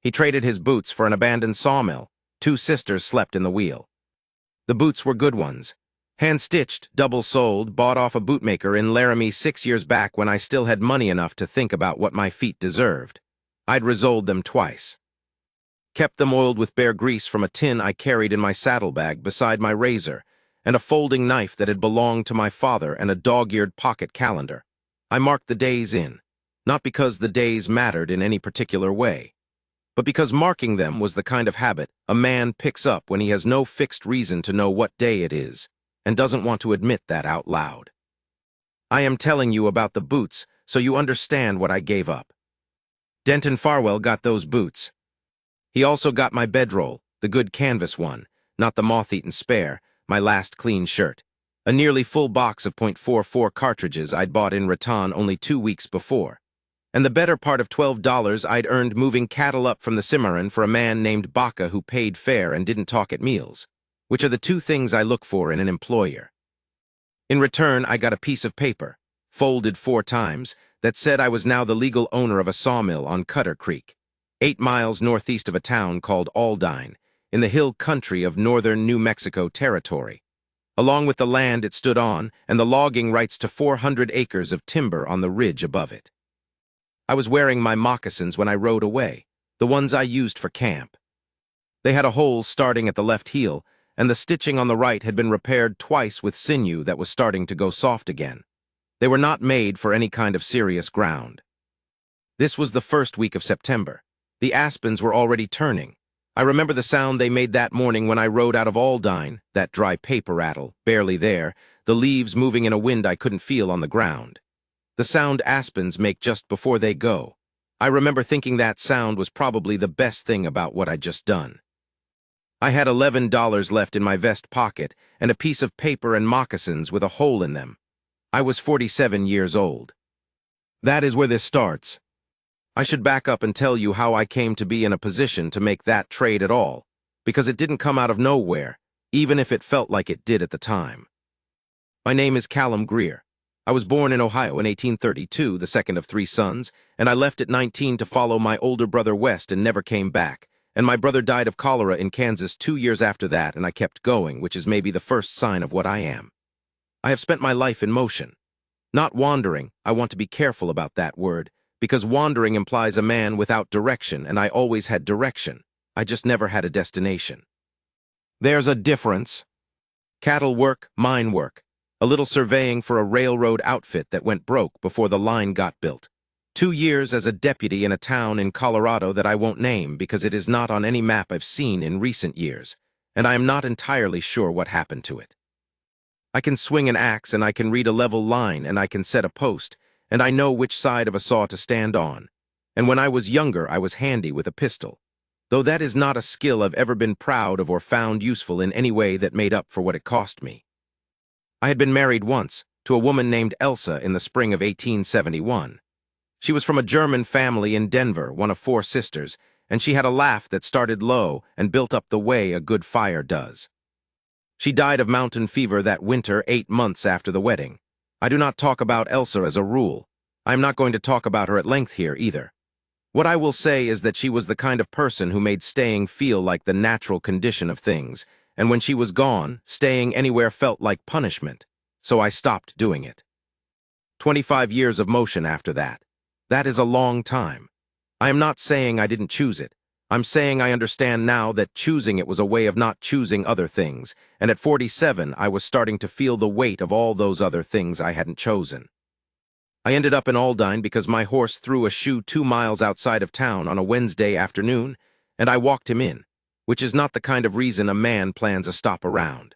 He traded his boots for an abandoned sawmill. Two sisters slept in the wheel. The boots were good ones. Hand-stitched, double-soled, bought off a bootmaker in Laramie 6 years back when I still had money enough to think about what my feet deserved. I'd resoled them twice. Kept them oiled with bare grease from a tin I carried in my saddlebag beside my razor, and a folding knife that had belonged to my father and a dog-eared pocket calendar. I marked the days in, not because the days mattered in any particular way, but because marking them was the kind of habit a man picks up when he has no fixed reason to know what day it is, and doesn't want to admit that out loud. I am telling you about the boots so you understand what I gave up. Denton Farwell got those boots. He also got my bedroll, the good canvas one, not the moth-eaten spare, my last clean shirt, a nearly full box of .44 cartridges I'd bought in Raton only 2 weeks before, and the better part of $12 I'd earned moving cattle up from the Cimarron for a man named Baca who paid fair and didn't talk at meals, which are the two things I look for in an employer. In return, I got a piece of paper, folded 4 times, that said I was now the legal owner of a sawmill on Cutter Creek, 8 miles northeast of a town called Aldine, in the hill country of northern New Mexico Territory, along with the land it stood on and the logging rights to 400 acres of timber on the ridge above it. I was wearing my moccasins when I rode away, the ones I used for camp. They had a hole starting at the left heel, and the stitching on the right had been repaired twice with sinew that was starting to go soft again. They were not made for any kind of serious ground. This was the first week of September. The aspens were already turning. I remember the sound they made that morning when I rode out of Aldine, that dry paper rattle, barely there, the leaves moving in a wind I couldn't feel on the ground. The sound aspens make just before they go. I remember thinking that sound was probably the best thing about what I'd just done. I had $11 left in my vest pocket and a piece of paper and moccasins with a hole in them. I was 47 years old. That is where this starts. I should back up and tell you how I came to be in a position to make that trade at all, because it didn't come out of nowhere, even if it felt like it did at the time. My name is Callum Greer. I was born in Ohio in 1832, the second of 3 sons, and I left at 19 to follow my older brother west and never came back, and my brother died of cholera in Kansas 2 years after that, and I kept going, which is maybe the first sign of what I am. I have spent my life in motion. Not wandering, I want to be careful about that word, because wandering implies a man without direction, and I always had direction. I just never had a destination. There's a difference. Cattle work, mine work. A little surveying for a railroad outfit that went broke before the line got built. 2 years as a deputy in a town in Colorado that I won't name because it is not on any map I've seen in recent years, and I am not entirely sure what happened to it. I can swing an axe and I can read a level line and I can set a post, and I know which side of a saw to stand on. And when I was younger, I was handy with a pistol, though that is not a skill I've ever been proud of or found useful in any way that made up for what it cost me. I had been married once, to a woman named Elsa in the spring of 1871. She was from a German family in Denver, one of 4 sisters, and she had a laugh that started low and built up the way a good fire does. She died of mountain fever that winter 8 months after the wedding. I do not talk about Elsa as a rule. I am not going to talk about her at length here either. What I will say is that she was the kind of person who made staying feel like the natural condition of things, and when she was gone, staying anywhere felt like punishment, so I stopped doing it. 25 years of motion after that. That is a long time. I am not saying I didn't choose it. I'm saying I understand now that choosing it was a way of not choosing other things, and at 47 I was starting to feel the weight of all those other things I hadn't chosen. I ended up in Aldine because my horse threw a shoe 2 miles outside of town on a Wednesday afternoon, and I walked him in, which is not the kind of reason a man plans a stop around.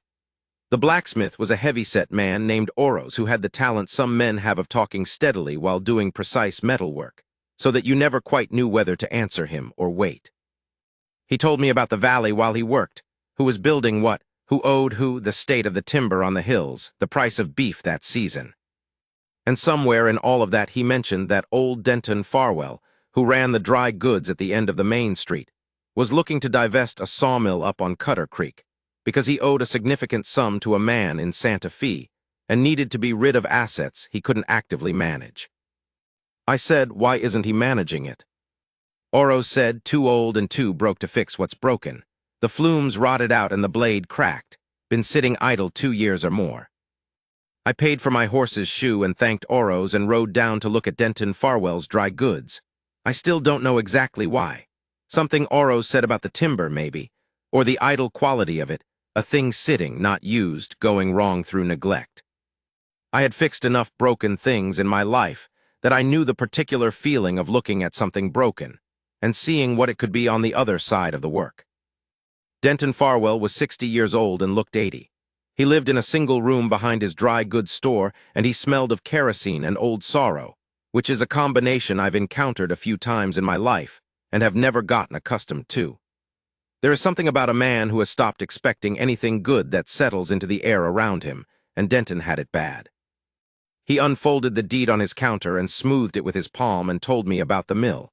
The blacksmith was a heavy-set man named Oros who had the talent some men have of talking steadily while doing precise metalwork, so that you never quite knew whether to answer him or wait. He told me about the valley while he worked, who was building what, who owed who, the state of the timber on the hills, the price of beef that season. And somewhere in all of that he mentioned that old Denton Farwell, who ran the dry goods at the end of the main street, was looking to divest a sawmill up on Cutter Creek, because he owed a significant sum to a man in Santa Fe and needed to be rid of assets he couldn't actively manage. I said, why isn't he managing it? Oro said, too old and too broke to fix what's broken. The flumes rotted out and the blade cracked. Been sitting idle 2 years or more. I paid for my horse's shoe and thanked Oro's and rode down to look at Denton Farwell's dry goods. I still don't know exactly why. Something Oro said about the timber, maybe, or the idle quality of it, a thing sitting, not used, going wrong through neglect. I had fixed enough broken things in my life that I knew the particular feeling of looking at something broken and seeing what it could be on the other side of the work. Denton Farwell was 60 years old and looked 80. He lived in a single room behind his dry goods store, and he smelled of kerosene and old sorrow, which is a combination I've encountered a few times in my life and have never gotten accustomed to. There is something about a man who has stopped expecting anything good that settles into the air around him, and Denton had it bad. He unfolded the deed on his counter and smoothed it with his palm and told me about the mill.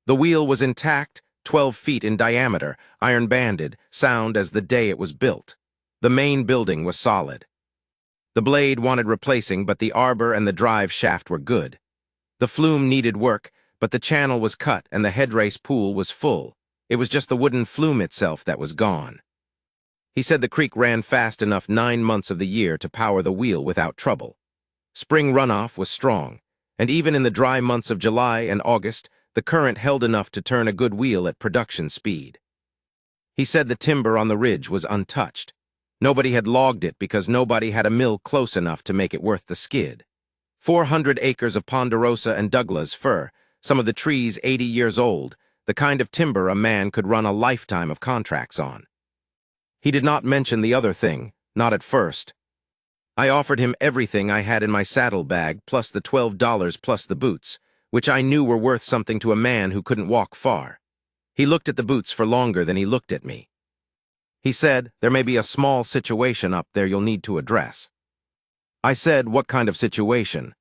The wheel was intact, 12 feet in diameter, iron-banded, sound as the day it was built. The main building was solid. The blade wanted replacing, but the arbor and the drive shaft were good. The flume needed work, but the channel was cut and the headrace pool was full. It was just the wooden flume itself that was gone. He said the creek ran fast enough 9 months of the year to power the wheel without trouble. Spring runoff was strong, and even in the dry months of July and August, the current held enough to turn a good wheel at production speed. He said the timber on the ridge was untouched. Nobody had logged it because nobody had a mill close enough to make it worth the skid. 400 acres of ponderosa and Douglas fir, some of the trees 80 years old, the kind of timber a man could run a lifetime of contracts on. He did not mention the other thing, not at first. I offered him everything I had in my saddlebag plus the $12 plus the boots, which I knew were worth something to a man who couldn't walk far. He looked at the boots for longer than he looked at me. He said, there may be a small situation up there you'll need to address. I said, what kind of situation?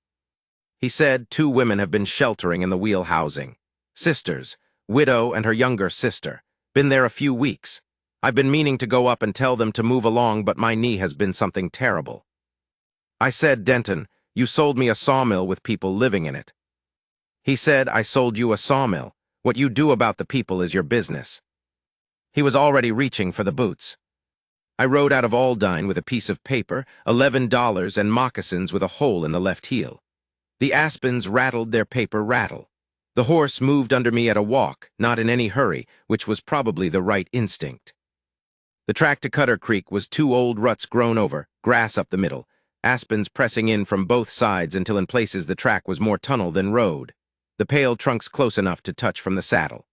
He said, 2 women have been sheltering in the wheel housing. Sisters, widow and her younger sister. Been there a few weeks. I've been meaning to go up and tell them to move along, but my knee has been something terrible. I said, Denton, you sold me a sawmill with people living in it. He said, I sold you a sawmill. What you do about the people is your business. He was already reaching for the boots. I rode out of Aldine with a piece of paper, $11, and moccasins with a hole in the left heel. The aspens rattled their paper rattle. The horse moved under me at a walk, not in any hurry, which was probably the right instinct. The track to Cutter Creek was 2 old ruts grown over, grass up the middle, aspens pressing in from both sides until in places the track was more tunnel than road, the pale trunks close enough to touch from the saddle.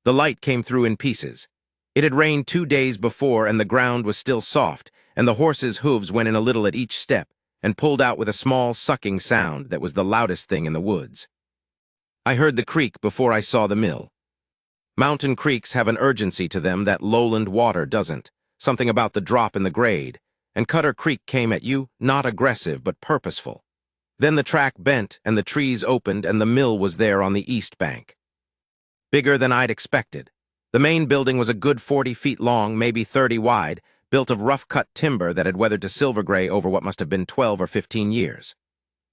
The light came through in pieces. It had rained 2 days before and the ground was still soft, and the horse's hooves went in a little at each step and pulled out with a small sucking sound that was the loudest thing in the woods. I heard the creek before I saw the mill. Mountain creeks have an urgency to them that lowland water doesn't, something about the drop in the grade, and Cutter Creek came at you, not aggressive but purposeful. Then the track bent and the trees opened and the mill was there on the east bank. Bigger than I'd expected. The main building was a good 40 feet long, maybe 30 wide, built of rough-cut timber that had weathered to silver gray over what must have been 12 or 15 years.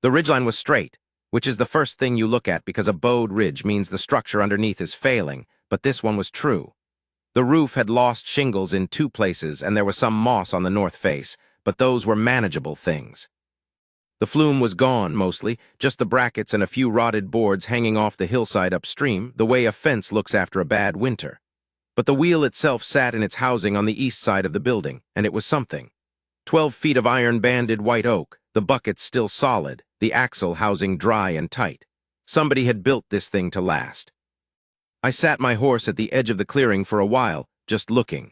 The ridgeline was straight, which is the first thing you look at because a bowed ridge means the structure underneath is failing, but this one was true. The roof had lost shingles in 2 places and there was some moss on the north face, but those were manageable things. The flume was gone, mostly, just the brackets and a few rotted boards hanging off the hillside upstream, the way a fence looks after a bad winter. But the wheel itself sat in its housing on the east side of the building, and it was something. 12 feet of iron-banded white oak, the buckets still solid, the axle housing dry and tight. Somebody had built this thing to last. I sat my horse at the edge of the clearing for a while, just looking.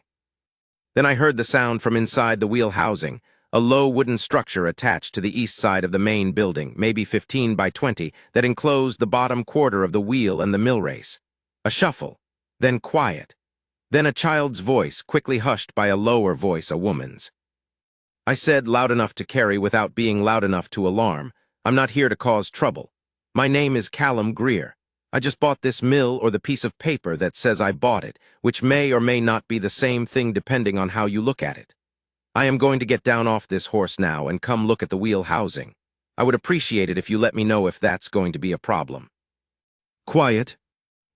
Then I heard the sound from inside the wheel housing, a low wooden structure attached to the east side of the main building, maybe 15 by 20, that enclosed the bottom quarter of the wheel and the mill race. A shuffle, then quiet. Then a child's voice, quickly hushed by a lower voice, a woman's. I said, loud enough to carry without being loud enough to alarm, I'm not here to cause trouble. My name is Callum Greer. I just bought this mill or the piece of paper that says I bought it, which may or may not be the same thing depending on how you look at it. I am going to get down off this horse now and come look at the wheel housing. I would appreciate it if you let me know if that's going to be a problem. Quiet.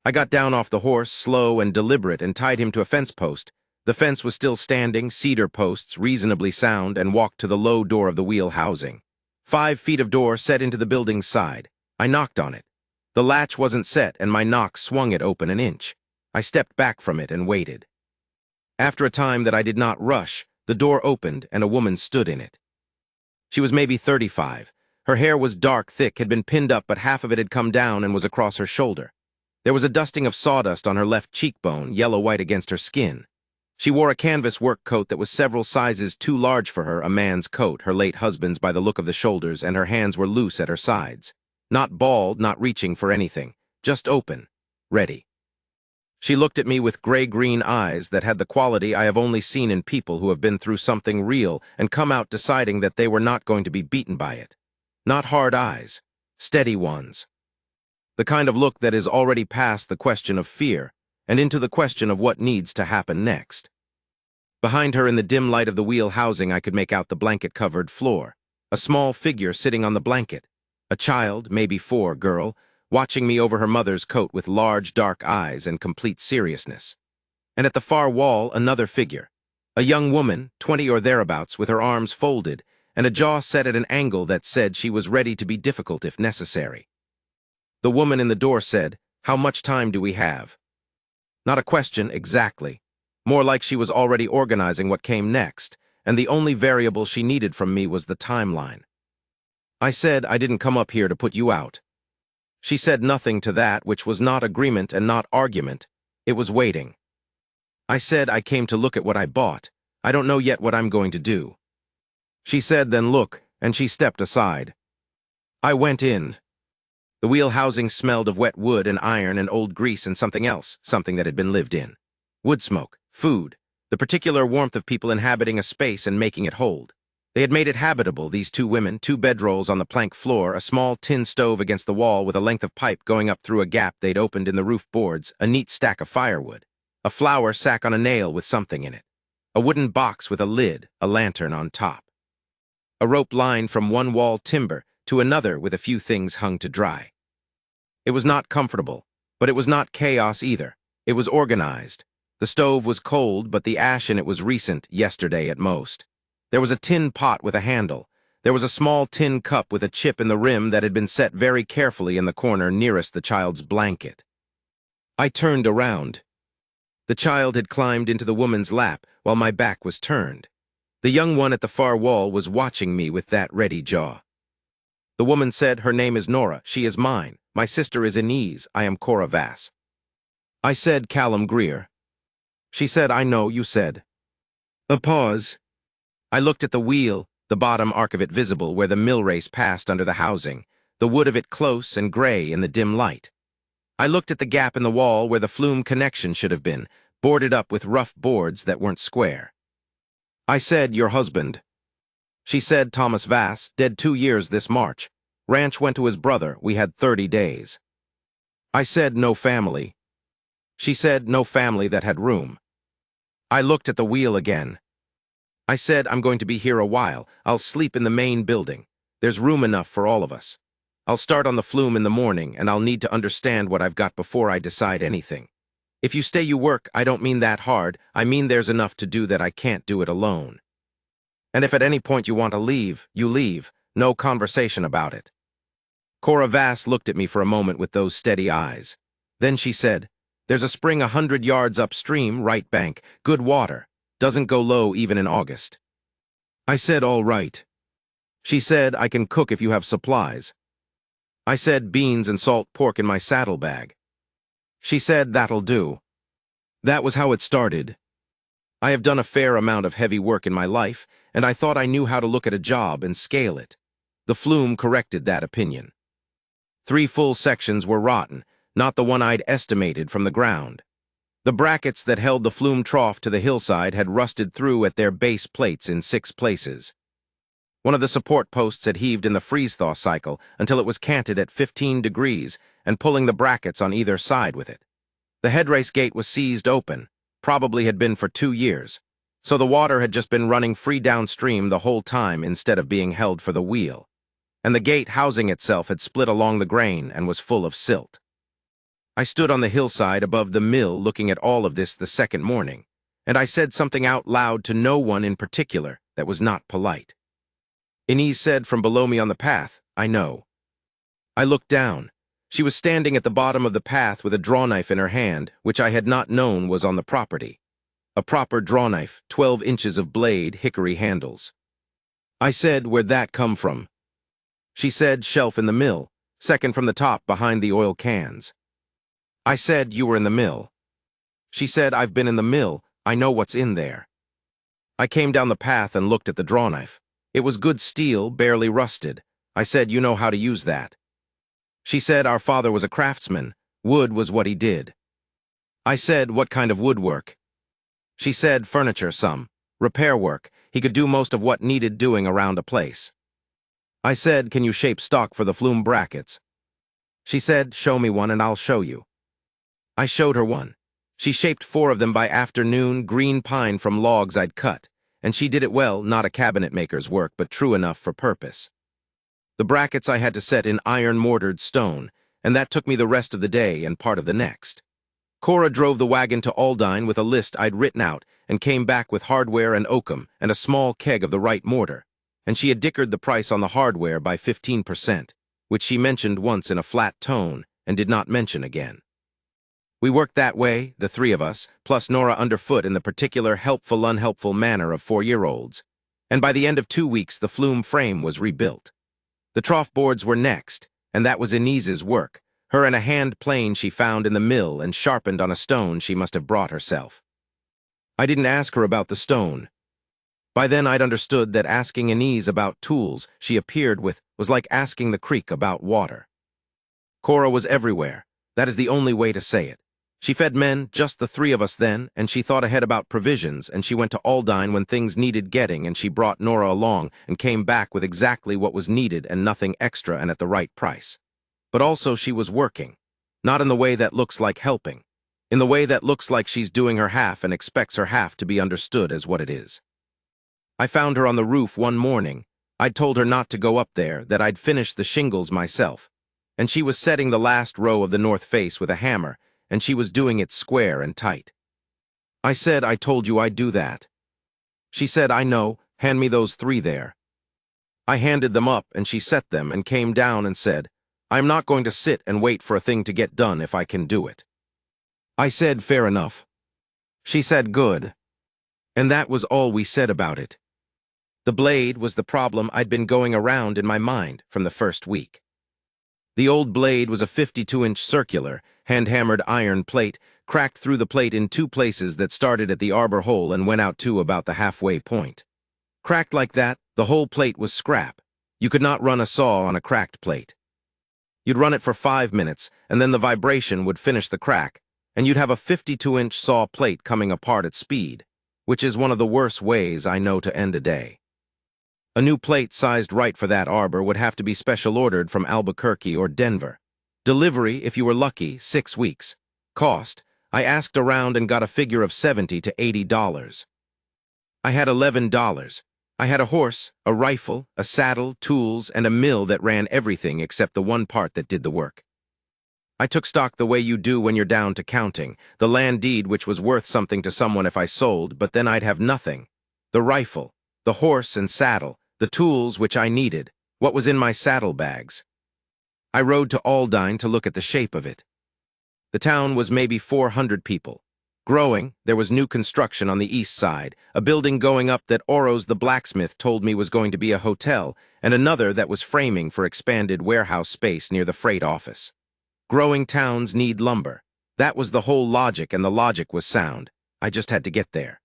I got down off the horse, slow and deliberate, and tied him to a fence post. The fence was still standing, cedar posts, reasonably sound, and walked to the low door of the wheel housing. 5 feet of door set into the building's side. I knocked on it. The latch wasn't set, and my knock swung it open an inch. I stepped back from it and waited. After a time that I did not rush, the door opened and a woman stood in it. She was maybe 35. Her hair was dark, thick, had been pinned up, but half of it had come down and was across her shoulder. There was a dusting of sawdust on her left cheekbone, yellow-white against her skin. She wore a canvas work coat that was several sizes too large for her, a man's coat, her late husband's by the look of the shoulders, and her hands were loose at her sides. Not bald, not reaching for anything, just open, ready. She looked at me with gray-green eyes that had the quality I have only seen in people who have been through something real and come out deciding that they were not going to be beaten by it. Not hard eyes, steady ones. The kind of look that is already past the question of fear and into the question of what needs to happen next. Behind her in the dim light of the wheel housing I could make out the blanket-covered floor, a small figure sitting on the blanket, a child, maybe 4, girl, watching me over her mother's coat with large, dark eyes and complete seriousness. And at the far wall, another figure, a young woman, 20 or thereabouts, with her arms folded and a jaw set at an angle that said she was ready to be difficult if necessary. The woman in the door said, "How much time do we have?" Not a question exactly, more like she was already organizing what came next, and the only variable she needed from me was the timeline. I said I didn't come up here to put you out. She said nothing to that, which was not agreement and not argument. It was waiting. I said I came to look at what I bought. I don't know yet what I'm going to do. She said, "Then look," and she stepped aside. I went in. The wheel housing smelled of wet wood and iron and old grease and something else, something that had been lived in. Wood smoke, food, the particular warmth of people inhabiting a space and making it hold. They had made it habitable, these 2 women, 2 bedrolls on the plank floor, a small tin stove against the wall with a length of pipe going up through a gap they'd opened in the roof boards, a neat stack of firewood, a flour sack on a nail with something in it, a wooden box with a lid, a lantern on top. A rope line from one wall timber to another with a few things hung to dry. It was not comfortable, but it was not chaos either. It was organized. The stove was cold, but the ash in it was recent, yesterday at most. There was a tin pot with a handle. There was a small tin cup with a chip in the rim that had been set very carefully in the corner nearest the child's blanket. I turned around. The child had climbed into the woman's lap while my back was turned. The young one at the far wall was watching me with that ready jaw. The woman said, "Her name is Nora. She is mine. My sister is Inez. I am Cora Vass." I said, "Callum Greer." She said, "I know, you said." A pause. I looked at the wheel, the bottom arc of it visible where the mill race passed under the housing, the wood of it close and gray in the dim light. I looked at the gap in the wall where the flume connection should have been, boarded up with rough boards that weren't square. I said, "Your husband." She said, "Thomas Vass, dead 2 years this March. Ranch went to his brother. We had 30 days. I said, "No family." She said, "No family that had room." I looked at the wheel again. I said, "I'm going to be here a while. I'll sleep in the main building. There's room enough for all of us. I'll start on the flume in the morning, and I'll need to understand what I've got before I decide anything. If you stay you work, I don't mean that hard. I mean there's enough to do that I can't do it alone. And if at any point you want to leave, you leave. No conversation about it." Cora Vass looked at me for a moment with those steady eyes. Then she said, "There's a spring 100 yards upstream, right bank, good water. Doesn't go low even in August." I said, "All right." She said, "I can cook if you have supplies." I said, "Beans and salt pork in my saddlebag." She said, "That'll do." That was how it started. I have done a fair amount of heavy work in my life, and I thought I knew how to look at a job and scale it. The flume corrected that opinion. 3 full sections were rotten, not the one I'd estimated from the ground. The brackets that held the flume trough to the hillside had rusted through at their base plates in 6 places. One of the support posts had heaved in the freeze-thaw cycle until it was canted at 15 degrees and pulling the brackets on either side with it. The headrace gate was seized open, probably had been for 2 years, so the water had just been running free downstream the whole time instead of being held for the wheel. And the gate housing itself had split along the grain and was full of silt. I stood on the hillside above the mill looking at all of this the second morning, and I said something out loud to no one in particular that was not polite. Inez said from below me on the path, "I know." I looked down. She was standing at the bottom of the path with a drawknife in her hand, which I had not known was on the property. A proper drawknife, 12 inches of blade, hickory handles. I said, "Where'd that come from?" She said, "Shelf in the mill, second from the top behind the oil cans." I said, "You were in the mill." She said, "I've been in the mill, I know what's in there." I came down the path and looked at the drawknife. It was good steel, barely rusted. I said, "You know how to use that." She said, "Our father was a craftsman. Wood was what he did." I said, "What kind of woodwork?" She said, "Furniture some. Repair work. He could do most of what needed doing around a place." I said, "Can you shape stock for the flume brackets?" She said, "Show me one and I'll show you." I showed her one. She shaped 4 of them by afternoon, green pine from logs I'd cut, and she did it well, not a cabinet maker's work, but true enough for purpose. The brackets I had to set in iron-mortared stone, and that took me the rest of the day and part of the next. Cora drove the wagon to Aldine with a list I'd written out and came back with hardware and oakum and a small keg of the right mortar, and she had dickered the price on the hardware by 15%, which she mentioned once in a flat tone and did not mention again. We worked that way, the 3 of us, plus Nora underfoot in the particular helpful-unhelpful manner of 4-year-olds, and by the end of 2 weeks the flume frame was rebuilt. The trough boards were next, and that was Inez's work, her and a hand plane she found in the mill and sharpened on a stone she must have brought herself. I didn't ask her about the stone. By then I'd understood that asking Inez about tools she appeared with was like asking the creek about water. Cora was everywhere. That is the only way to say it. She fed men, just the 3 of us then, and she thought ahead about provisions, and she went to Aldine when things needed getting, and she brought Nora along and came back with exactly what was needed and nothing extra and at the right price. But also she was working, not in the way that looks like helping, in the way that looks like she's doing her half and expects her half to be understood as what it is. I found her on the roof one morning. I'd told her not to go up there, that I'd finished the shingles myself, and she was setting the last row of the north face with a hammer, and she was doing it square and tight. I said, "I told you I'd do that." She said, "I know, hand me those 3 there." I handed them up and she set them and came down and said, "I'm not going to sit and wait for a thing to get done if I can do it." I said, "Fair enough." She said, "Good." And that was all we said about it. The blade was the problem I'd been going around in my mind from the first week. The old blade was a 52-inch circular, hand-hammered iron plate, cracked through the plate in 2 places that started at the arbor hole and went out to about the halfway point. Cracked like that, the whole plate was scrap. You could not run a saw on a cracked plate. You'd run it for 5 minutes, and then the vibration would finish the crack, and you'd have a 52-inch saw plate coming apart at speed, which is one of the worst ways I know to end a day. A new plate sized right for that arbor would have to be special ordered from Albuquerque or Denver. Delivery, if you were lucky, 6 weeks. Cost, I asked around and got a figure of $70 to $80. I had $11. I had a horse, a rifle, a saddle, tools, and a mill that ran everything except the one part that did the work. I took stock the way you do when you're down to counting, the land deed which was worth something to someone if I sold, but then I'd have nothing. The rifle, the horse and saddle, the tools which I needed, what was in my saddlebags. I rode to Aldine to look at the shape of it. The town was maybe 400 people. Growing, there was new construction on the east side, a building going up that Oros the blacksmith told me was going to be a hotel, and another that was framing for expanded warehouse space near the freight office. Growing towns need lumber. That was the whole logic, and the logic was sound. I just had to get there.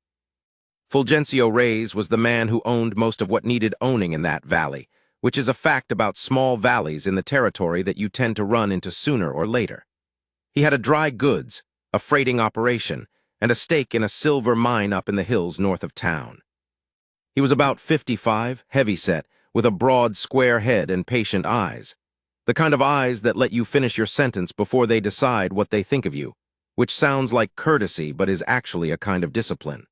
Fulgencio Reyes was the man who owned most of what needed owning in that valley, which is a fact about small valleys in the territory that you tend to run into sooner or later. He had a dry goods, a freighting operation, and a stake in a silver mine up in the hills north of town. He was about 55, heavyset, with a broad, square head and patient eyes. The kind of eyes that let you finish your sentence before they decide what they think of you, which sounds like courtesy but is actually a kind of discipline.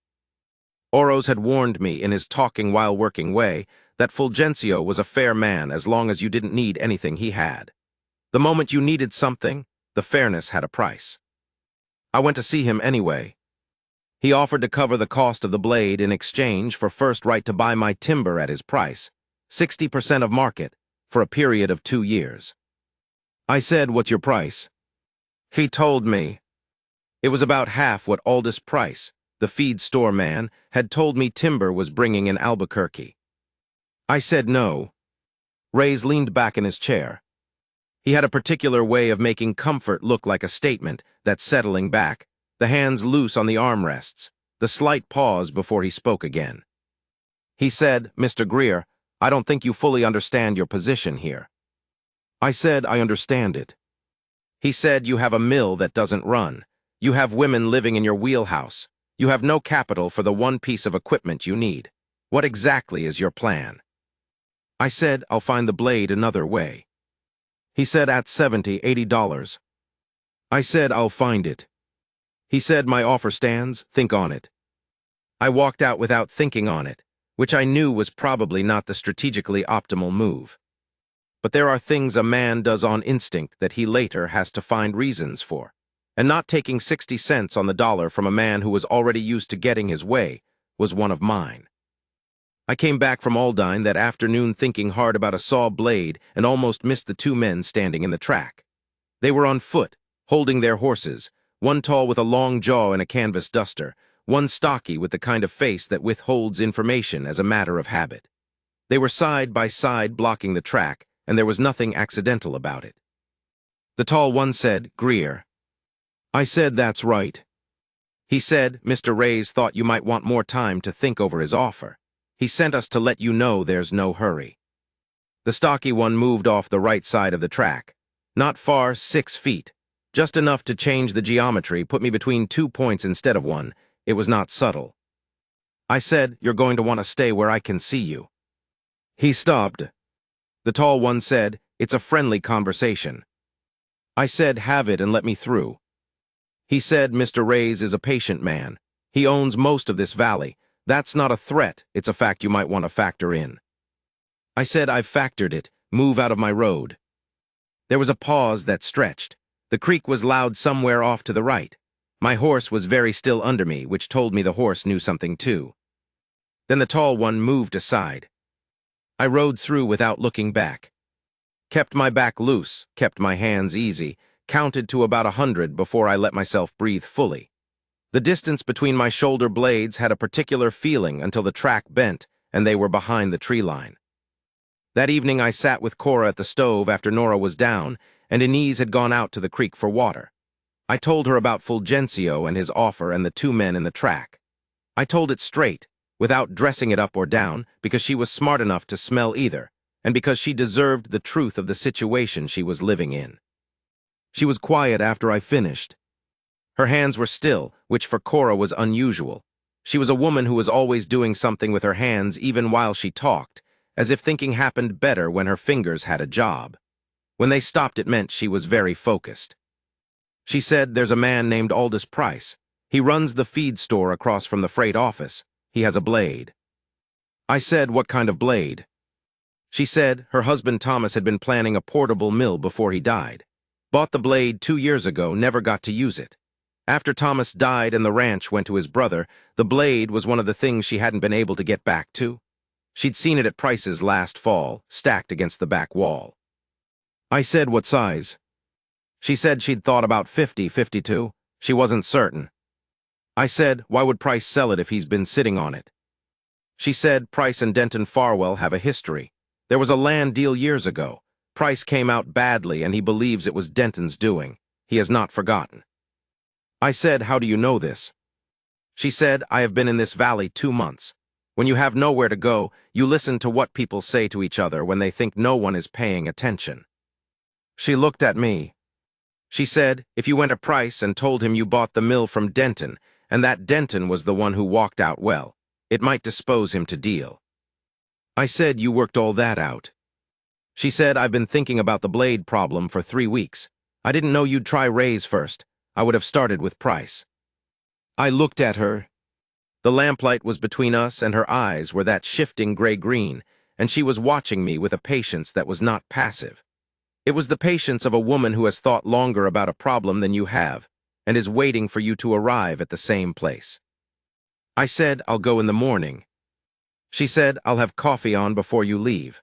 Oros had warned me in his talking while working way that Fulgencio was a fair man as long as you didn't need anything he had. The moment you needed something, The fairness had a price. I went to see him anyway. He offered to cover the cost of the blade in exchange for first right to buy my timber at his price, 60% of market, for a period of 2 years. I said, "What's your price?" He told me. It was about half what Aldous Price, the feed store man, had told me timber was bringing in Albuquerque. I said no. Reyes leaned back in his chair. He had a particular way of making comfort look like a statement, that settling back, the hands loose on the armrests, the slight pause before he spoke again. He said, "Mr. Greer, I don't think you fully understand your position here." I said, "I understand it." He said, "You have a mill that doesn't run. You have women living in your wheelhouse. You have no capital for the one piece of equipment you need. What exactly is your plan?" I said, "I'll find the blade another way." He said, "At $70, $80. I said, "I'll find it." He said, "My offer stands, think on it." I walked out without thinking on it, which I knew was probably not the strategically optimal move. But there are things a man does on instinct that he later has to find reasons for, and not taking 60 cents on the dollar from a man who was already used to getting his way was one of mine. I came back from Aldine that afternoon thinking hard about a saw blade and almost missed the 2 men standing in the track. They were on foot, holding their horses, one tall with a long jaw and a canvas duster, one stocky with the kind of face that withholds information as a matter of habit. They were side by side blocking the track, and there was nothing accidental about it. The tall one said, "Greer." I said, "That's right." He said, "Mr. Reyes thought you might want more time to think over his offer. He sent us to let you know there's no hurry." The stocky one moved off the right side of the track. Not far, 6 feet. Just enough to change the geometry, put me between 2 points instead of one. It was not subtle. I said, "You're going to want to stay where I can see you." He stopped. The tall one said, "It's a friendly conversation." I said, "Have it and let me through." He said, "Mr. Reyes is a patient man. He owns most of this valley. That's not a threat, it's a fact you might want to factor in." I said, "I've factored it. Move out of my road." There was a pause that stretched. The creek was loud somewhere off to the right. My horse was very still under me, which told me the horse knew something too. Then the tall one moved aside. I rode through without looking back. Kept my back loose, kept my hands easy, counted to about 100 before I let myself breathe fully. The distance between my shoulder blades had a particular feeling until the track bent and they were behind the tree line. That evening I sat with Cora at the stove after Nora was down, and Inez had gone out to the creek for water. I told her about Fulgencio and his offer and the 2 men in the track. I told it straight, without dressing it up or down, because she was smart enough to smell either, and because she deserved the truth of the situation she was living in. She was quiet after I finished. Her hands were still, which for Cora was unusual. She was a woman who was always doing something with her hands even while she talked, as if thinking happened better when her fingers had a job. When they stopped, it meant she was very focused. She said, "There's a man named Aldous Price. He runs the feed store across from the freight office. He has a blade." I said, "What kind of blade?" She said her husband Thomas had been planning a portable mill before he died. Bought the blade 2 years ago, never got to use it. After Thomas died and the ranch went to his brother, the blade was one of the things she hadn't been able to get back to. She'd seen it at Price's last fall, stacked against the back wall. I said, "What size?" She said she'd thought about 50, 52. She wasn't certain. I said, "Why would Price sell it if he's been sitting on it?" She said, "Price and Denton Farwell have a history. There was a land deal years ago. Price came out badly and he believes it was Denton's doing. He has not forgotten." I said, "How do you know this?" She said, "I have been in this valley 2 months. When you have nowhere to go, you listen to what people say to each other when they think no one is paying attention." She looked at me. She said, "If you went to Price and told him you bought the mill from Denton, and that Denton was the one who walked out well, it might dispose him to deal." I said, "You worked all that out." She said, "I've been thinking about the blade problem for 3 weeks. I didn't know you'd try Reyes first. I would have started with Price." I looked at her. The lamplight was between us and her eyes were that shifting gray-green, and she was watching me with a patience that was not passive. It was the patience of a woman who has thought longer about a problem than you have, and is waiting for you to arrive at the same place. I said, I'll go in the morning. She said, I'll have coffee on before you leave.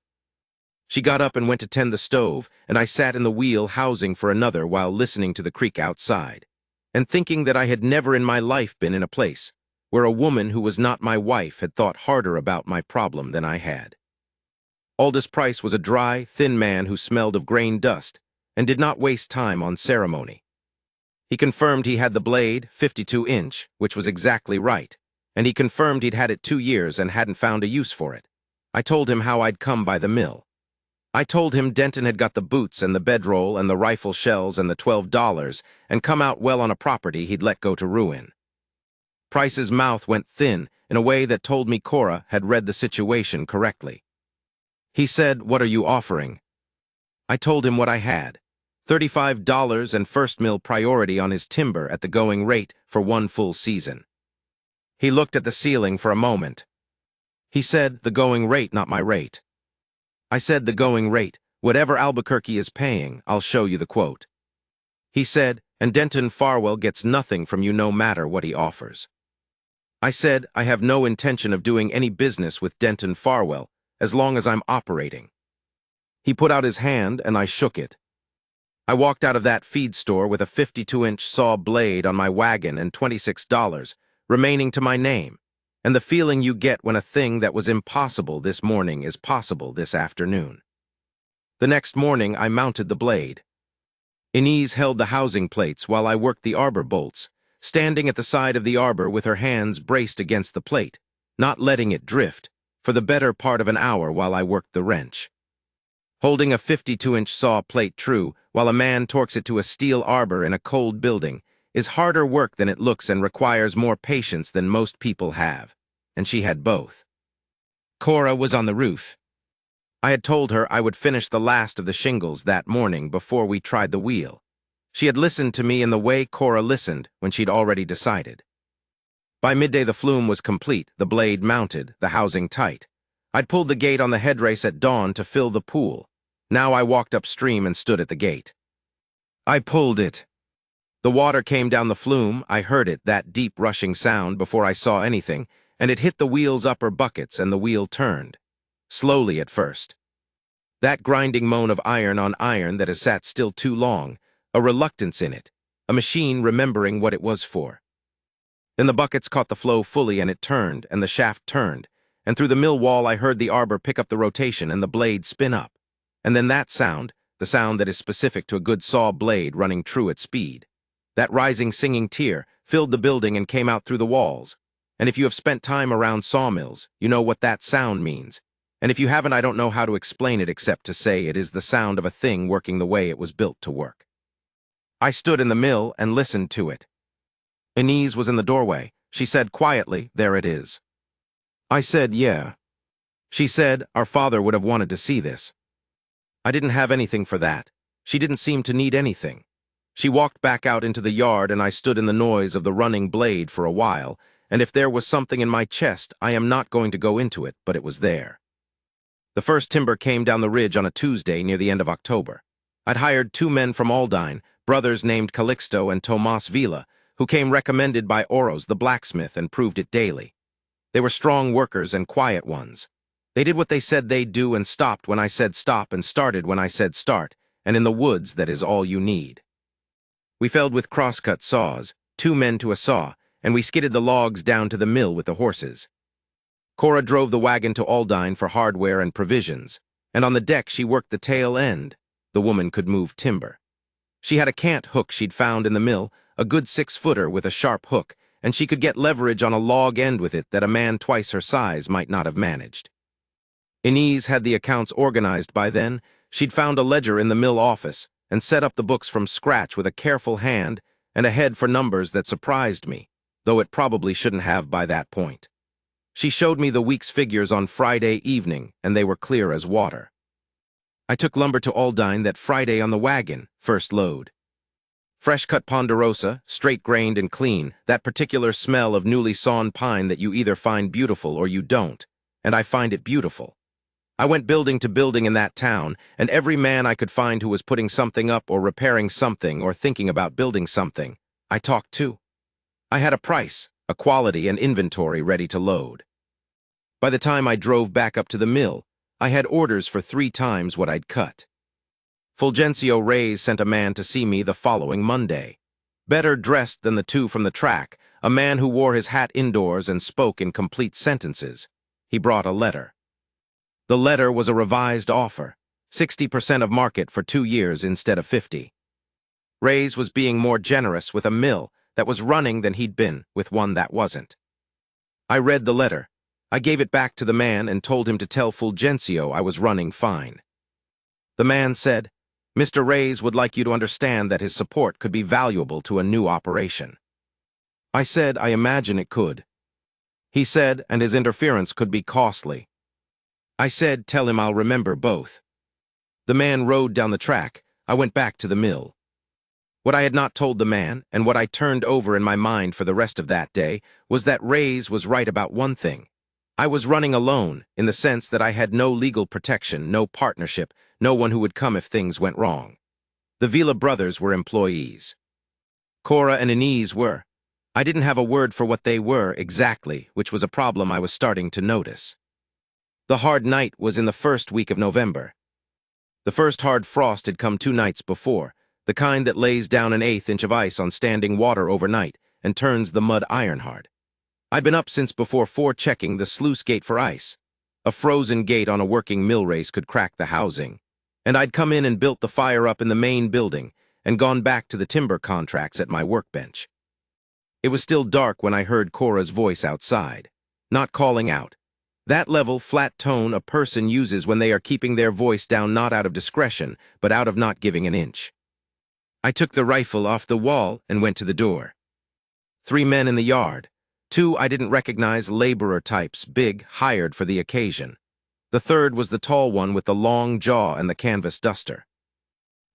She got up and went to tend the stove, and I sat in the wheel housing for another while listening to the creak outside, and thinking that I had never in my life been in a place where a woman who was not my wife had thought harder about my problem than I had. Aldous Price was a dry, thin man who smelled of grain dust and did not waste time on ceremony. He confirmed he had the blade, 52-inch, which was exactly right, and he confirmed he'd had it 2 years and hadn't found a use for it. I told him how I'd come by the mill. I told him Denton had got the boots and the bedroll and the rifle shells and the $12 and come out well on a property he'd let go to ruin. Price's mouth went thin in a way that told me Cora had read the situation correctly. He said, "What are you offering?" I told him what I had. $35 and first mill priority on his timber at the going rate for 1 full season. He looked at the ceiling for a moment. He said, "The going rate, not my rate." I said, "The going rate, whatever Albuquerque is paying, I'll show you the quote." He said, "And Denton Farwell gets nothing from you no matter what he offers." I said, "I have no intention of doing any business with Denton Farwell as long as I'm operating." He put out his hand and I shook it. I walked out of that feed store with a 52-inch saw blade on my wagon and $26 remaining to my name, and the feeling you get when a thing that was impossible this morning is possible this afternoon. The next morning I mounted the blade. Inez held the housing plates while I worked the arbor bolts, standing at the side of the arbor with her hands braced against the plate, not letting it drift, for the better part of an hour while I worked the wrench. Holding a 52-inch saw plate true while a man torques it to a steel arbor in a cold building is harder work than it looks and requires more patience than most people have, and she had both. Cora was on the roof. I had told her I would finish the last of the shingles that morning before we tried the wheel. She had listened to me in the way Cora listened when she'd already decided. By midday the flume was complete, the blade mounted, the housing tight. I'd pulled the gate on the headrace at dawn to fill the pool. Now I walked upstream and stood at the gate. I pulled it. The water came down the flume. I heard it, that deep rushing sound, before I saw anything, and it hit the wheel's upper buckets and the wheel turned. Slowly at first. That grinding moan of iron on iron that has sat still too long, a reluctance in it, a machine remembering what it was for. Then the buckets caught the flow fully and it turned, and the shaft turned, and through the mill wall I heard the arbor pick up the rotation and the blade spin up. And then that sound, the sound that is specific to a good saw blade running true at speed. That rising singing tear filled the building and came out through the walls. And if you have spent time around sawmills, you know what that sound means. And if you haven't, I don't know how to explain it except to say it is the sound of a thing working the way it was built to work. I stood in the mill and listened to it. Inez was in the doorway. She said quietly, "There it is." I said, "Yeah." She said, "Our father would have wanted to see this." I didn't have anything for that. She didn't seem to need anything. She walked back out into the yard and I stood in the noise of the running blade for a while, and if there was something in my chest, I am not going to go into it, but it was there. The first timber came down the ridge on a Tuesday near the end of October. I'd hired 2 men from Aldine, brothers named Calixto and Tomas Vila, who came recommended by Oros the blacksmith and proved it daily. They were strong workers and quiet ones. They did what they said they'd do and stopped when I said stop and started when I said start, and in the woods that is all you need. We felled with crosscut saws, 2 men to a saw, and we skidded the logs down to the mill with the horses. Cora drove the wagon to Aldine for hardware and provisions, and on the deck she worked the tail end. The woman could move timber. She had a cant hook she'd found in the mill, a good 6-footer with a sharp hook, and she could get leverage on a log end with it that a man twice her size might not have managed. Inez had the accounts organized by then. She'd found a ledger in the mill office and set up the books from scratch with a careful hand and a head for numbers that surprised me, though it probably shouldn't have by that point. She showed me the week's figures on Friday evening, and they were clear as water. I took lumber to Aldine that Friday on the wagon, first load. Fresh-cut ponderosa, straight-grained and clean, that particular smell of newly sawn pine that you either find beautiful or you don't, and I find it beautiful. I went building to building in that town, and every man I could find who was putting something up or repairing something or thinking about building something, I talked to. I had a price, a quality, and inventory ready to load. By the time I drove back up to the mill, I had orders for 3 times what I'd cut. Fulgencio Reyes sent a man to see me the following Monday. Better dressed than the 2 from the track, a man who wore his hat indoors and spoke in complete sentences. He brought a letter. The letter was a revised offer, 60% of market for 2 years instead of 50. Reyes was being more generous with a mill that was running than he'd been with one that wasn't. I read the letter. I gave it back to the man and told him to tell Fulgencio I was running fine. The man said, "Mr. Reyes would like you to understand that his support could be valuable to a new operation." I said, "I imagine it could." He said, "And his interference could be costly." I said, "Tell him I'll remember both." The man rode down the track. I went back to the mill. What I had not told the man, and what I turned over in my mind for the rest of that day, was that Reyes was right about one thing. I was running alone, in the sense that I had no legal protection, no partnership, no one who would come if things went wrong. The Vila brothers were employees. Cora and Inez were. I didn't have a word for what they were exactly, which was a problem I was starting to notice. The hard night was in the first week of November. The first hard frost had come 2 nights before, the kind that lays down an 1/8 inch of ice on standing water overnight and turns the mud iron hard. I'd been up since before 4 checking the sluice gate for ice. A frozen gate on a working mill race could crack the housing. And I'd come in and built the fire up in the main building and gone back to the timber contracts at my workbench. It was still dark when I heard Cora's voice outside, not calling out. That level, flat tone a person uses when they are keeping their voice down not out of discretion, but out of not giving an inch. I took the rifle off the wall and went to the door. 3 men in the yard. 2 I didn't recognize, laborer types, big, hired for the occasion. The third was the tall one with the long jaw and the canvas duster.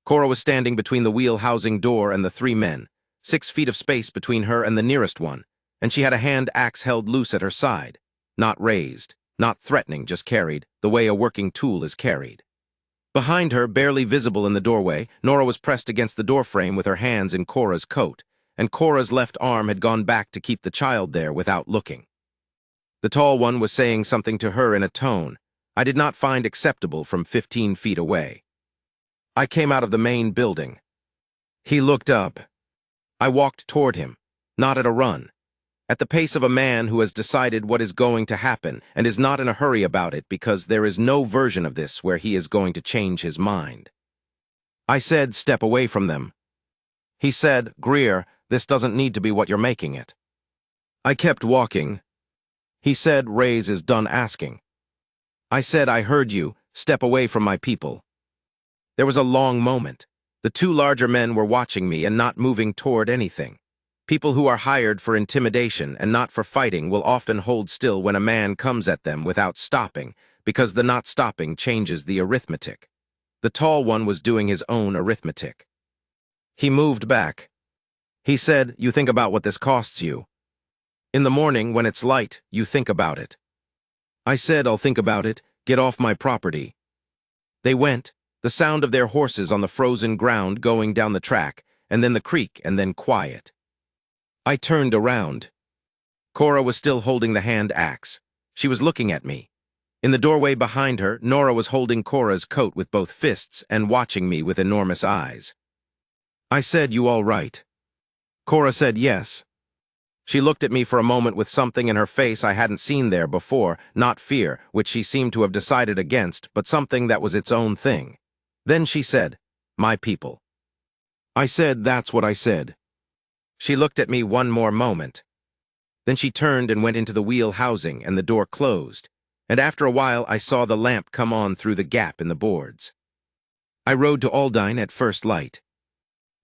Cora was standing between the wheel housing door and the 3 men, 6 feet of space between her and the nearest one, and she had a hand axe held loose at her side, not raised, not threatening, just carried, the way a working tool is carried. Behind her, barely visible in the doorway, Nora was pressed against the doorframe with her hands in Cora's coat, and Cora's left arm had gone back to keep the child there without looking. The tall one was saying something to her in a tone I did not find acceptable from 15 feet away. I came out of the main building. He looked up. I walked toward him, not at a run, at the pace of a man who has decided what is going to happen and is not in a hurry about it because there is no version of this where he is going to change his mind. I said, "Step away from them." He said, "Greer, this doesn't need to be what you're making it." I kept walking. He said, "Reyes is done asking." I said, "I heard you. Step away from my people." There was a long moment. The 2 larger men were watching me and not moving toward anything. People who are hired for intimidation and not for fighting will often hold still when a man comes at them without stopping, because the not stopping changes the arithmetic. The tall one was doing his own arithmetic. He moved back. He said, "You think about what this costs you. In the morning, when it's light, you think about it." I said, "I'll think about it. Get off my property." They went, the sound of their horses on the frozen ground going down the track, and then the creak, and then quiet. I turned around. Cora was still holding the hand axe. She was looking at me. In the doorway behind her, Nora was holding Cora's coat with both fists and watching me with enormous eyes. I said, "You all right?" Cora said yes. She looked at me for a moment with something in her face I hadn't seen there before, not fear, which she seemed to have decided against, but something that was its own thing. Then she said, "My people." I said, "That's what I said." She looked at me one more moment. Then she turned and went into the wheel housing, and the door closed, and after a while I saw the lamp come on through the gap in the boards. I rode to Aldine at first light.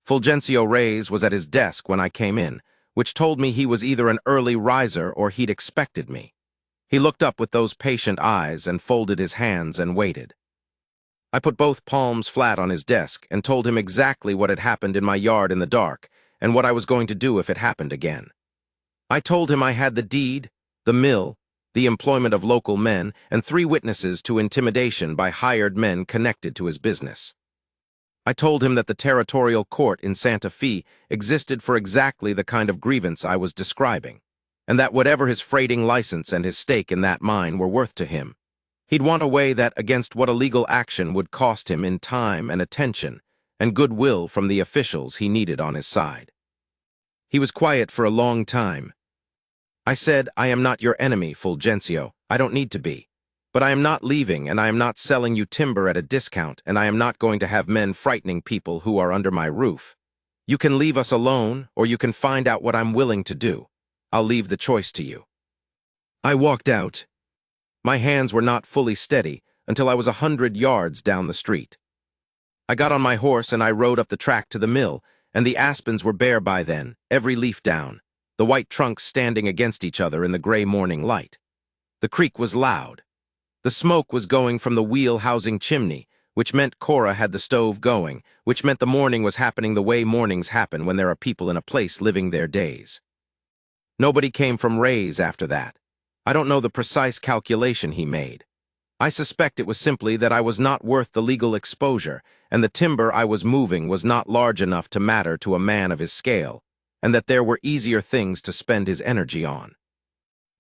Fulgencio Reyes was at his desk when I came in, which told me he was either an early riser or he'd expected me. He looked up with those patient eyes and folded his hands and waited. I put both palms flat on his desk and told him exactly what had happened in my yard in the dark and what I was going to do if it happened again. I told him I had the deed, the mill, the employment of local men, and 3 witnesses to intimidation by hired men connected to his business. I told him that the territorial court in Santa Fe existed for exactly the kind of grievance I was describing, and that whatever his freighting license and his stake in that mine were worth to him, he'd want a way that against what a legal action would cost him in time and attention and goodwill from the officials he needed on his side. He was quiet for a long time. I said, I am not your enemy, Fulgencio. I don't need to be. But I am not leaving, and I am not selling you timber at a discount, and I am not going to have men frightening people who are under my roof. You can leave us alone, or you can find out what I'm willing to do. I'll leave the choice to you. I walked out. My hands were not fully steady until I was 100 yards down the street. I got on my horse and I rode up the track to the mill, and the aspens were bare by then, every leaf down, the white trunks standing against each other in the gray morning light. The creak was loud. The smoke was going from the wheel housing chimney, which meant Cora had the stove going, which meant the morning was happening the way mornings happen when there are people in a place living their days. Nobody came from Ray's after that. I don't know the precise calculation he made. I suspect it was simply that I was not worth the legal exposure, and the timber I was moving was not large enough to matter to a man of his scale, and that there were easier things to spend his energy on.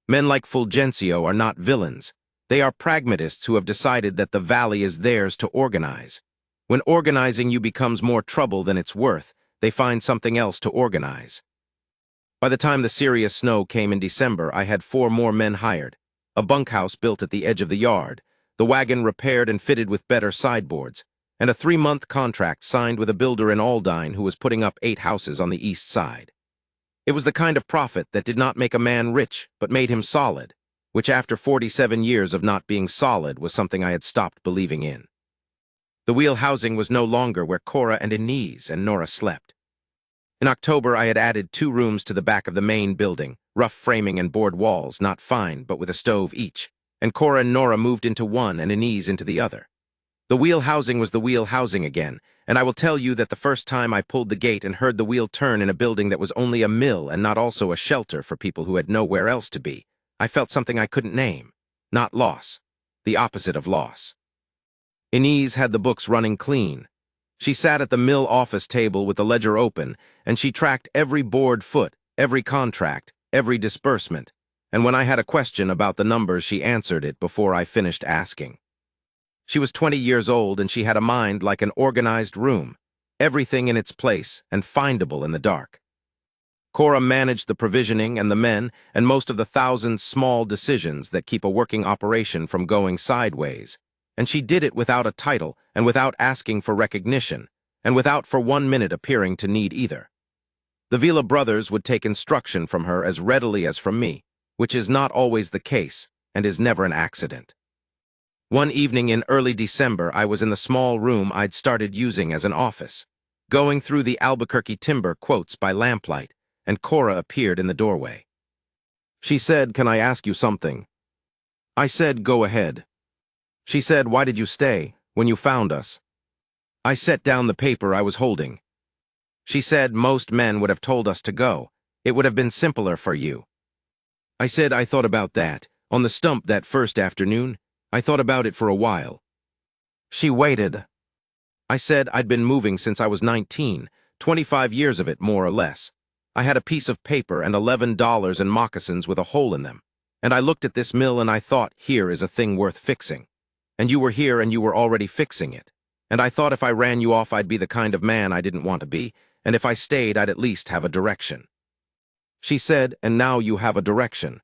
Men like Fulgencio are not villains. They are pragmatists who have decided that the valley is theirs to organize. When organizing you becomes more trouble than it's worth, they find something else to organize. By the time the serious snow came in December, I had 4 more men hired, a bunkhouse built at the edge of the yard, the wagon repaired and fitted with better sideboards, and a 3-month contract signed with a builder in Aldine who was putting up 8 houses on the east side. It was the kind of profit that did not make a man rich, but made him solid, which after 47 years of not being solid was something I had stopped believing in. The wheel housing was no longer where Cora and Inez and Nora slept. In October, I had added 2 rooms to the back of the main building, rough framing and board walls, not fine, but with a stove each, and Cora and Nora moved into one and Inez into the other. The wheel housing was the wheel housing again, and I will tell you that the first time I pulled the gate and heard the wheel turn in a building that was only a mill and not also a shelter for people who had nowhere else to be, I felt something I couldn't name. Not loss. The opposite of loss. Inez had the books running clean. She sat at the mill office table with the ledger open, and she tracked every board foot, every contract, every disbursement, and when I had a question about the numbers, she answered it before I finished asking. She was 20 years old, and she had a mind like an organized room, everything in its place and findable in the dark. Cora managed the provisioning and the men and most of the 1,000 small decisions that keep a working operation from going sideways, and she did it without a title and without asking for recognition, and without for 1 minute appearing to need either. The Vila brothers would take instruction from her as readily as from me, which is not always the case and is never an accident. One evening in early December, I was in the small room I'd started using as an office, going through the Albuquerque timber quotes by lamplight, and Cora appeared in the doorway. She said, "Can I ask you something?" I said, "Go ahead." She said, "Why did you stay when you found us?" I set down the paper I was holding. She said, "Most men would have told us to go. It would have been simpler for you." I said, "I thought about that. On the stump that first afternoon, I thought about it for a while." She waited. I said, "I'd been moving since I was 19, 25 years of it, more or less. I had a piece of paper and $11 in moccasins with a hole in them, and I looked at this mill and I thought, here is a thing worth fixing. And you were here and you were already fixing it. And I thought if I ran you off I'd be the kind of man I didn't want to be, and if I stayed I'd at least have a direction." She said, "And now you have a direction."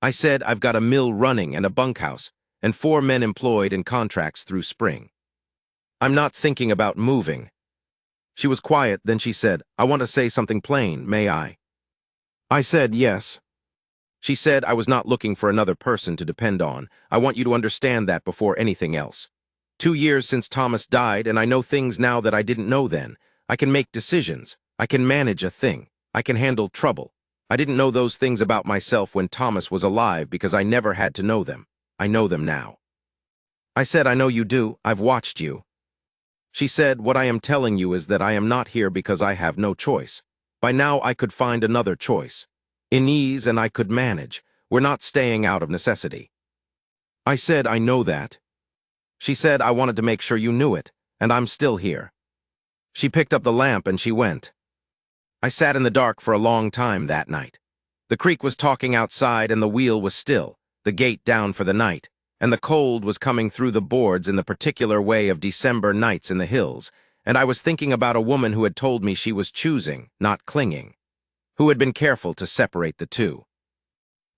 I said, "I've got a mill running and a bunkhouse, and 4 men employed in contracts through spring. I'm not thinking about moving." She was quiet, then she said, "I want to say something plain, may I?" I said, "Yes." She said, "I was not looking for another person to depend on. I want you to understand that before anything else. 2 years since Thomas died, and I know things now that I didn't know then. I can make decisions. I can manage a thing. I can handle trouble. I didn't know those things about myself when Thomas was alive because I never had to know them. I know them now." I said, "I know you do. I've watched you." She said, "What I am telling you is that I am not here because I have no choice. By now I could find another choice. Inez and I could manage. We're not staying out of necessity." I said, "I know that." She said, "I wanted to make sure you knew it, and I'm still here." She picked up the lamp and she went. I sat in the dark for a long time that night. The creek was talking outside and the wheel was still, the gate down for the night, and the cold was coming through the boards in the particular way of December nights in the hills, and I was thinking about a woman who had told me she was choosing, not clinging, who had been careful to separate the two.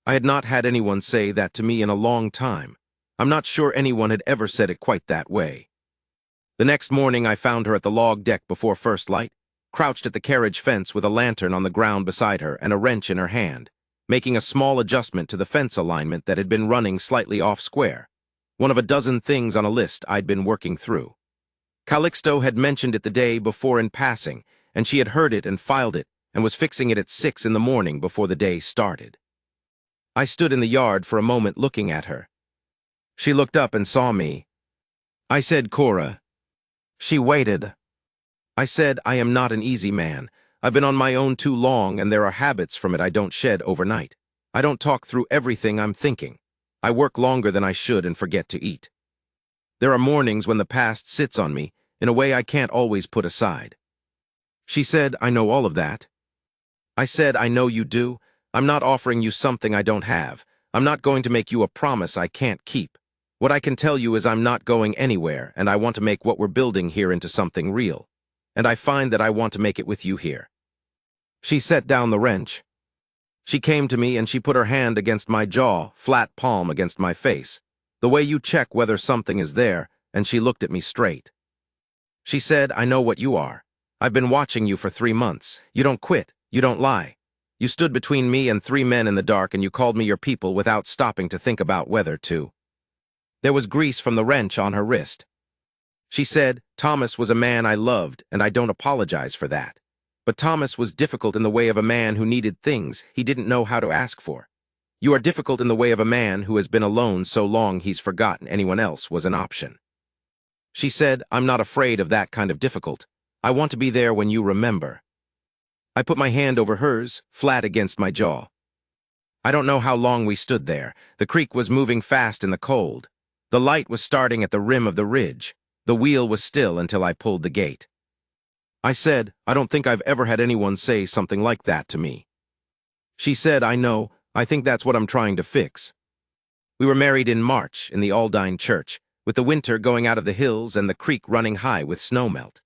I had not had anyone say that to me in a long time. I'm not sure anyone had ever said it quite that way. The next morning I found her at the log deck before first light, crouched at the carriage fence with a lantern on the ground beside her and a wrench in her hand, making a small adjustment to the fence alignment that had been running slightly off square, one of a dozen things on a list I'd been working through. Calixto had mentioned it the day before in passing, and she had heard it and filed it and was fixing it at 6 in the morning before the day started. I stood in the yard for a moment looking at her. She looked up and saw me. I said, "Cora." She waited. I said, "I am not an easy man. I've been on my own too long, and there are habits from it I don't shed overnight. I don't talk through everything I'm thinking. I work longer than I should and forget to eat. There are mornings when the past sits on me in a way I can't always put aside." She said, "I know all of that." I said, "I know you do. I'm not offering you something I don't have. I'm not going to make you a promise I can't keep. What I can tell you is I'm not going anywhere, and I want to make what we're building here into something real. And I find that I want to make it with you here." She set down the wrench. She came to me and she put her hand against my jaw, flat palm against my face, the way you check whether something is there, and she looked at me straight. She said, "I know what you are. I've been watching you for 3 months. You don't quit. You don't lie. You stood between me and 3 men in the dark and you called me your people without stopping to think about whether to." There was grease from the wrench on her wrist. She said, "Thomas was a man I loved, and I don't apologize for that. But Thomas was difficult in the way of a man who needed things he didn't know how to ask for. You are difficult in the way of a man who has been alone so long he's forgotten anyone else was an option." She said, "I'm not afraid of that kind of difficult. I want to be there when you remember." I put my hand over hers, flat against my jaw. I don't know how long we stood there. The creek was moving fast in the cold. The light was starting at the rim of the ridge. The wheel was still until I pulled the gate. I said, "I don't think I've ever had anyone say something like that to me." She said, "I know. I think that's what I'm trying to fix." We were married in March in the Aldine church, with the winter going out of the hills and the creek running high with snowmelt.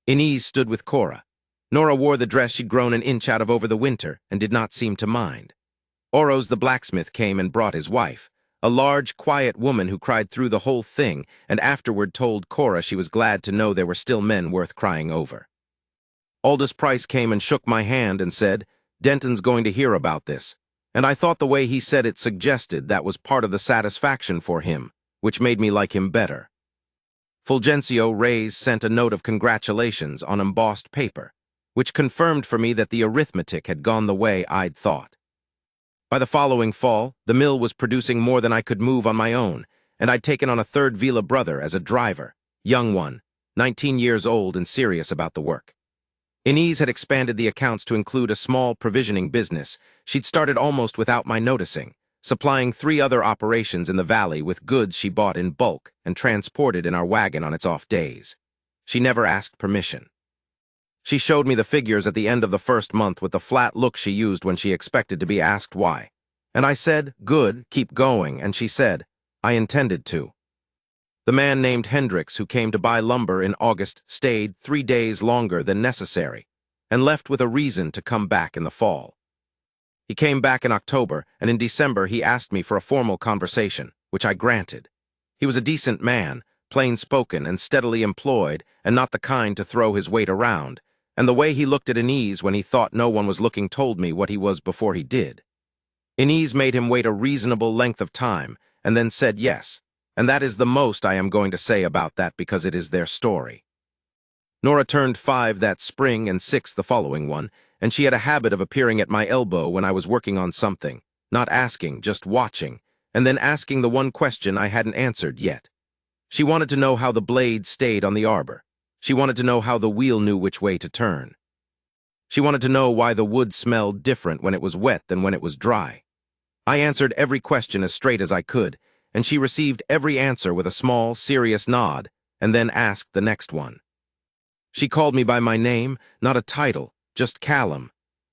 Inez stood with Cora. Nora wore the dress she'd grown an inch out of over the winter and did not seem to mind. Oros the blacksmith came and brought his wife, a large, quiet woman who cried through the whole thing and afterward told Cora she was glad to know there were still men worth crying over. Aldous Price came and shook my hand and said, "Denton's going to hear about this," and I thought the way he said it suggested that was part of the satisfaction for him, which made me like him better. Fulgencio Reyes sent a note of congratulations on embossed paper, which confirmed for me that the arithmetic had gone the way I'd thought. By the following fall, the mill was producing more than I could move on my own, and I'd taken on a third Vila brother as a driver, young one, 19 years old and serious about the work. Inez had expanded the accounts to include a small provisioning business she'd started almost without my noticing, supplying 3 other operations in the valley with goods she bought in bulk and transported in our wagon on its off days. She never asked permission. She showed me the figures at the end of the first month with the flat look she used when she expected to be asked why. And I said, "Good, keep going," and she said, "I intended to." The man named Hendricks who came to buy lumber in August stayed 3 days longer than necessary and left with a reason to come back in the fall. He came back in October, and in December he asked me for a formal conversation, which I granted. He was a decent man, plain-spoken and steadily employed, and not the kind to throw his weight around, and the way he looked at Inez when he thought no one was looking told me what he was before he did. Inez made him wait a reasonable length of time, and then said yes, and that is the most I am going to say about that because it is their story. Nora turned 5 that spring and 6 the following one, and she had a habit of appearing at my elbow when I was working on something, not asking, just watching, and then asking the one question I hadn't answered yet. She wanted to know how the blade stayed on the arbor. She wanted to know how the wheel knew which way to turn. She wanted to know why the wood smelled different when it was wet than when it was dry. I answered every question as straight as I could, and she received every answer with a small, serious nod, and then asked the next one. She called me by my name, not a title, just Callum.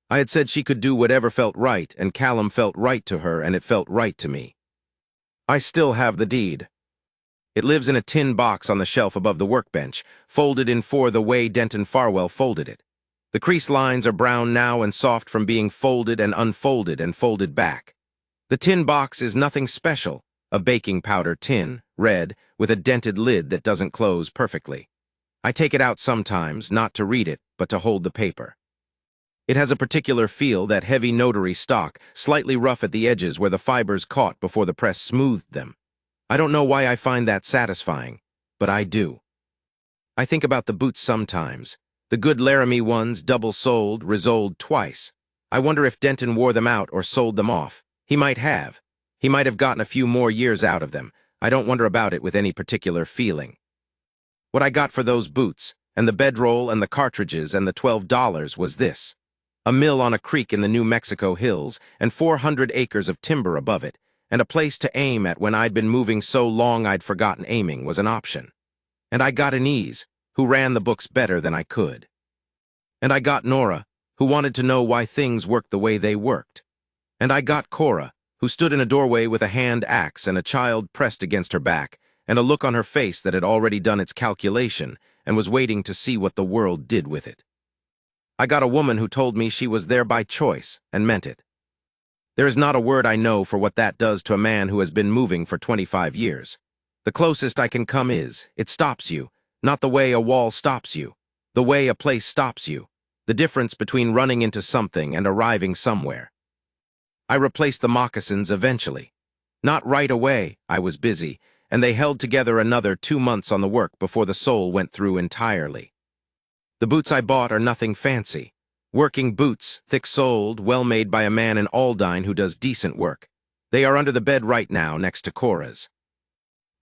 I had said she could do whatever felt right, and Callum felt right to her, and it felt right to me. I still have the deed. It lives in a tin box on the shelf above the workbench, folded in four the way Denton Farwell folded it. The crease lines are brown now and soft from being folded and unfolded and folded back. The tin box is nothing special, a baking powder tin, red, with a dented lid that doesn't close perfectly. I take it out sometimes, not to read it, but to hold the paper. It has a particular feel, that heavy notary stock, slightly rough at the edges where the fibers caught before the press smoothed them. I don't know why I find that satisfying, but I do. I think about the boots sometimes. The good Laramie ones, double-soled, resoled twice. I wonder if Denton wore them out or sold them off. He might have. He might have gotten a few more years out of them. I don't wonder about it with any particular feeling. What I got for those boots, and the bedroll and the cartridges and the $12 was this. A mill on a creek in the New Mexico hills, and 400 acres of timber above it, and a place to aim at when I'd been moving so long I'd forgotten aiming was an option. And I got Anise, who ran the books better than I could. And I got Nora, who wanted to know why things worked the way they worked. And I got Cora, who stood in a doorway with a hand axe and a child pressed against her back, and a look on her face that had already done its calculation and was waiting to see what the world did with it. I got a woman who told me she was there by choice and meant it. There is not a word I know for what that does to a man who has been moving for 25 years. The closest I can come is, it stops you, not the way a wall stops you, the way a place stops you, the difference between running into something and arriving somewhere. I replaced the moccasins eventually. Not right away, I was busy, and they held together another 2 months on the work before the sole went through entirely. The boots I bought are nothing fancy. Working boots, thick-soled, well-made by a man in Aldine who does decent work. They are under the bed right now next to Cora's.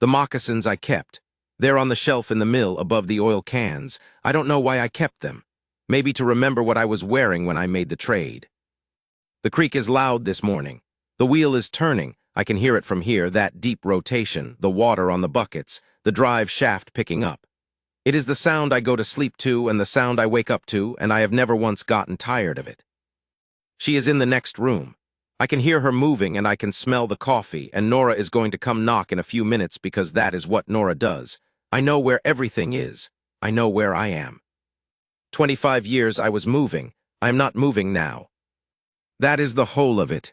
The moccasins I kept. They're on the shelf in the mill above the oil cans. I don't know why I kept them. Maybe to remember what I was wearing when I made the trade. The creek is loud this morning. The wheel is turning. I can hear it from here, that deep rotation, the water on the buckets, the drive shaft picking up. It is the sound I go to sleep to and the sound I wake up to, and I have never once gotten tired of it. She is in the next room. I can hear her moving and I can smell the coffee, and Nora is going to come knock in a few minutes because that is what Nora does. I know where everything is. I know where I am. 25 years I was moving. I am not moving now. That is the whole of it.